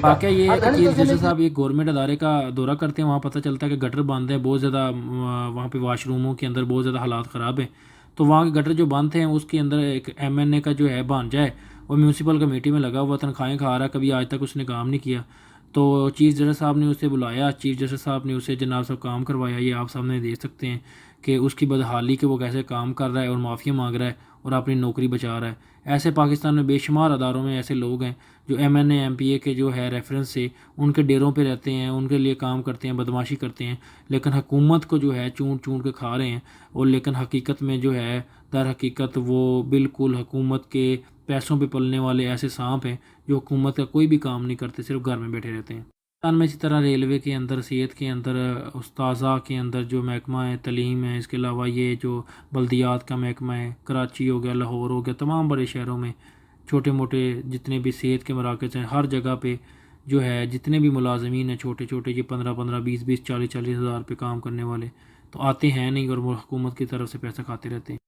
واقعہ یہ ہے کہ چیف جسٹس صاحب ایک گورنمنٹ ادارے کا دورہ کرتے ہیں، وہاں پتہ چلتا ہے کہ گٹر بند ہے بہت زیادہ، وہاں پہ واش روموں کے اندر بہت زیادہ حالات خراب ہیں. تو وہاں کے گٹر جو بند تھے اس کے اندر ایک ایم این اے کا جو ہے بھانجا ہے وہ میونسپل کمیٹی میں لگا ہوا، تنخواہیں کھا رہا ہے، کبھی آج تک اس نے کام نہیں کیا. تو چیف جسٹس صاحب نے اسے بلایا، چیف جسٹس صاحب نے اسے جناب صاحب کام کروایا. یہ آپ سامنے دیکھ سکتے ہیں کہ اس کی بدحالی کہ وہ کیسے کام کر رہا ہے اور معافیا مانگ رہا ہے اور اپنی نوکری بچا رہا ہے. ایسے پاکستان میں بے شمار اداروں میں ایسے لوگ ہیں جو M N A M P A کے جو ہے ریفرنس سے ان کے ڈیروں پہ رہتے ہیں، ان کے لیے کام کرتے ہیں، بدماشی کرتے ہیں، لیکن حکومت کو جو ہے چونٹ چونٹ کے کھا رہے ہیں. اور لیکن حقیقت میں جو ہے در حقیقت وہ بالکل حکومت کے پیسوں پہ پلنے والے ایسے سانپ ہیں جو حکومت کا کوئی بھی کام نہیں کرتے، صرف گھر میں بیٹھے رہتے ہیں. پاکستان میں اسی طرح ریلوے کے اندر، صحت کے اندر، استاذہ کے اندر جو محکمہ ہے، تعلیم ہے، اس کے علاوہ یہ جو بلدیات کا محکمہ ہے، کراچی ہو گیا، لاہور ہو گیا، تمام بڑے شہروں میں چھوٹے موٹے جتنے بھی صحت کے مراکز ہیں، ہر جگہ پہ جو ہے جتنے بھی ملازمین ہیں چھوٹے چھوٹے، یہ 15 20 40 ہزار پہ کام کرنے والے تو آتے ہیں نہیں اور وہ حکومت کی طرف سے پیسہ کھاتے رہتے ہیں.